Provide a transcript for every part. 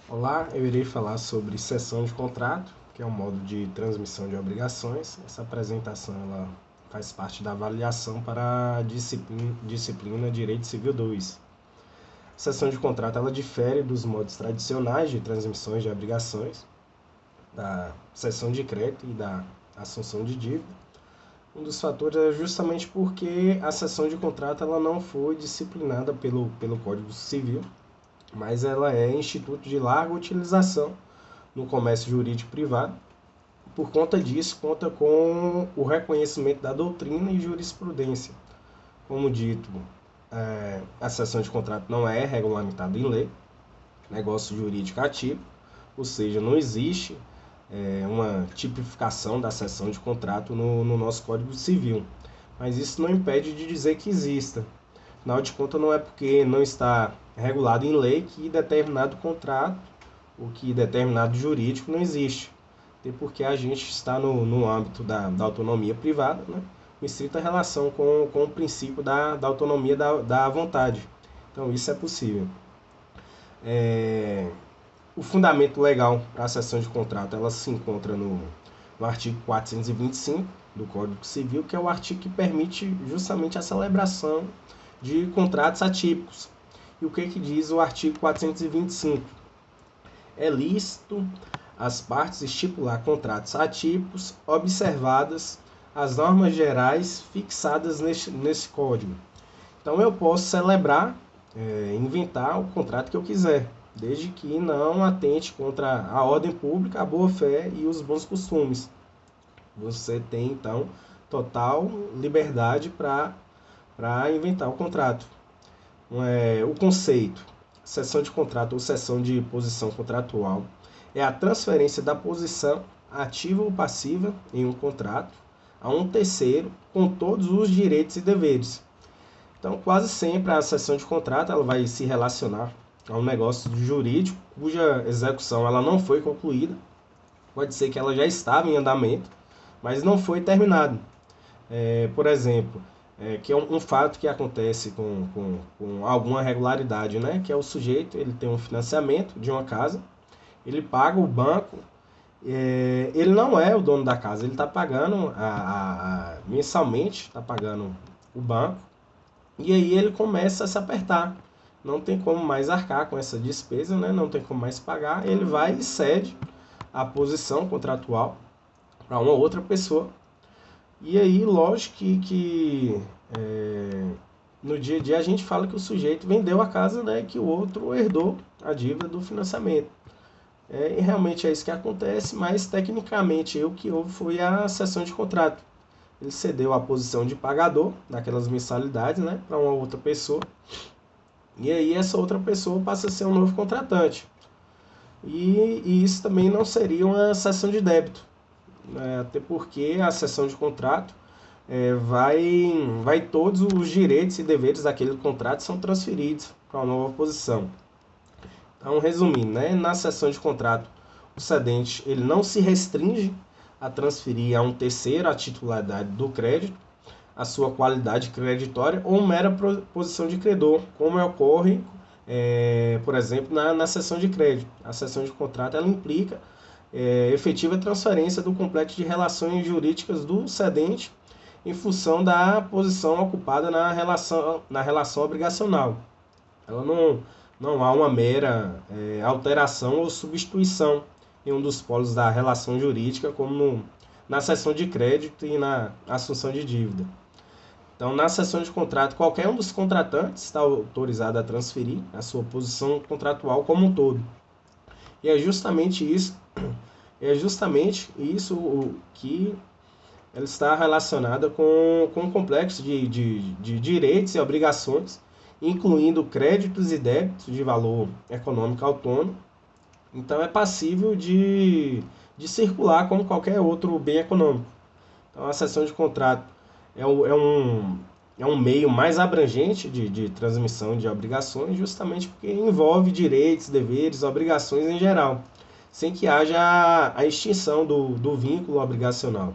Olá, eu irei falar sobre cessão de contrato, que é um modo de transmissão de obrigações. Essa apresentação ela faz parte da avaliação para a disciplina Direito Civil 2. A cessão de contrato ela difere dos modos tradicionais de transmissões de obrigações, da cessão de crédito e da assunção de dívida. Um dos fatores é justamente porque a cessão de contrato ela não foi disciplinada pelo Código Civil, mas ela é instituto de larga utilização no comércio jurídico privado. Por conta disso, conta com o reconhecimento da doutrina e jurisprudência. Como dito, a cessão de contrato não é regulamentada em lei, negócio jurídico ativo, ou seja, não existe uma tipificação da cessão de contrato no nosso Código Civil. Mas isso não impede de dizer que exista. Afinal de contas, não é porque não está regulado em lei que determinado contrato ou que determinado jurídico não existe. Até porque a gente está no âmbito da autonomia privada, né? Com estrita relação com o princípio da autonomia da vontade. Então, isso é possível. O fundamento legal para a cessão de contrato ela se encontra no artigo 425 do Código Civil, que é o artigo que permite justamente a celebração de contratos atípicos. E o que diz o artigo 425? É lícito às partes estipular contratos atípicos, observadas as normas gerais fixadas nesse código. Então eu posso celebrar, inventar o contrato que eu quiser, desde que não atente contra a ordem pública, a boa-fé e os bons costumes. Você tem, então, total liberdade para inventar o contrato. O conceito, cessão de contrato ou cessão de posição contratual, é a transferência da posição ativa ou passiva em um contrato a um terceiro com todos os direitos e deveres. Então, quase sempre a cessão de contrato ela vai se relacionar a um negócio jurídico cuja execução ela não foi concluída. Pode ser que ela já estava em andamento, mas não foi terminado. Por exemplo, que é um fato que acontece com alguma regularidade, né? Que é o sujeito, ele tem um financiamento de uma casa, ele paga o banco, ele não é o dono da casa, ele está pagando mensalmente, está pagando o banco, e aí ele começa a se apertar. Não tem como mais arcar com essa despesa, né? Não tem como mais pagar, ele vai e cede a posição contratual para uma outra pessoa. E aí, lógico que no dia a dia a gente fala que o sujeito vendeu a casa, né, e que o outro herdou a dívida do financiamento. E realmente é isso que acontece, mas tecnicamente o que houve foi a cessão de contrato. Ele cedeu a posição de pagador daquelas mensalidades, né, para uma outra pessoa. E aí essa outra pessoa passa a ser um novo contratante. E isso também não seria uma cessão de débito, né, até porque a cessão de contrato vai todos os direitos e deveres daquele contrato são transferidos para uma nova posição. Então, resumindo, né, na cessão de contrato, o cedente ele não se restringe a transferir a um terceiro a titularidade do crédito, a sua qualidade creditória ou mera posição de credor, como ocorre, por exemplo, na cessão de crédito. A cessão de contrato ela implica efetiva transferência do complexo de relações jurídicas do cedente em função da posição ocupada na relação obrigacional. Ela não há uma mera alteração ou substituição em um dos polos da relação jurídica, como na cessão de crédito e na assunção de dívida. Então, na cessão de contrato, qualquer um dos contratantes está autorizado a transferir a sua posição contratual como um todo. E é justamente isso que ela está relacionada com o complexo de direitos e obrigações, incluindo créditos e débitos de valor econômico autônomo. Então, é passível de circular como qualquer outro bem econômico. Então, a cessão de contrato é um meio mais abrangente de transmissão de obrigações, justamente porque envolve direitos, deveres, obrigações em geral, sem que haja a extinção do vínculo obrigacional.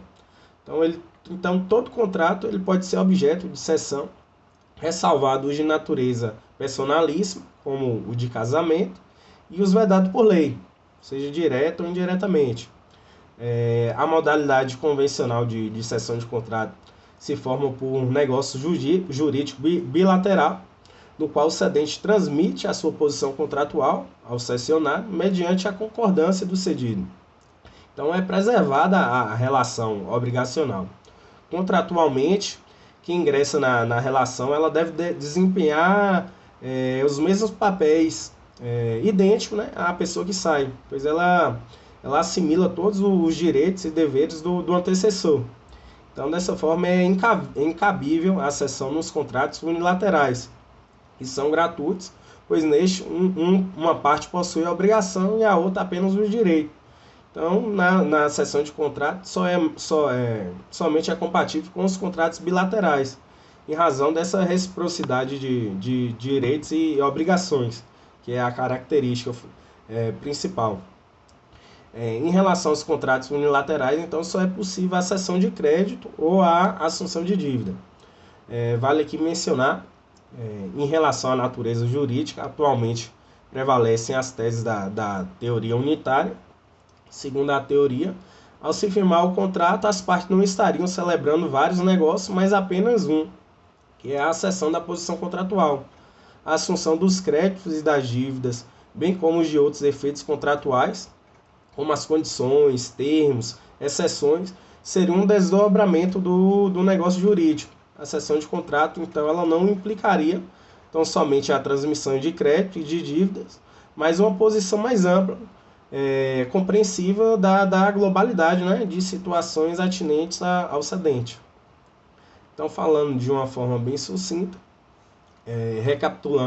Então, todo contrato ele pode ser objeto de cessão, ressalvado os de natureza personalíssima, como o de casamento, e os vedados por lei, seja direto ou indiretamente. A modalidade convencional de cessão de contrato se forma por um negócio jurídico bilateral, no qual o cedente transmite a sua posição contratual ao cessionário mediante a concordância do cedido. Então, é preservada a relação obrigacional. Contratualmente, quem ingressa na relação, ela deve desempenhar os mesmos papéis idênticos, né, à pessoa que sai, pois ela assimila todos os direitos e deveres do antecessor. Então, dessa forma, é incabível a cessão nos contratos unilaterais, que são gratuitos, pois neste uma parte possui a obrigação e a outra apenas os direitos. Então, na cessão de contrato, somente é compatível com os contratos bilaterais, em razão dessa reciprocidade de direitos e obrigações, que é a característica principal. Em relação aos contratos unilaterais, então, só é possível a cessão de crédito ou a assunção de dívida. Vale aqui mencionar, em relação à natureza jurídica, atualmente prevalecem as teses da teoria unitária. Segundo a teoria, ao se firmar o contrato, as partes não estariam celebrando vários negócios, mas apenas um, que é a cessão da posição contratual. A assunção dos créditos e das dívidas, bem como os de outros efeitos contratuais, como as condições, termos, exceções, seria um desdobramento do negócio jurídico. A cessão de contrato, então, ela não implicaria então, somente a transmissão de crédito e de dívidas, mas uma posição mais ampla, compreensiva da globalidade, né, de situações atinentes ao cedente. Então, falando de uma forma bem sucinta, recapitulando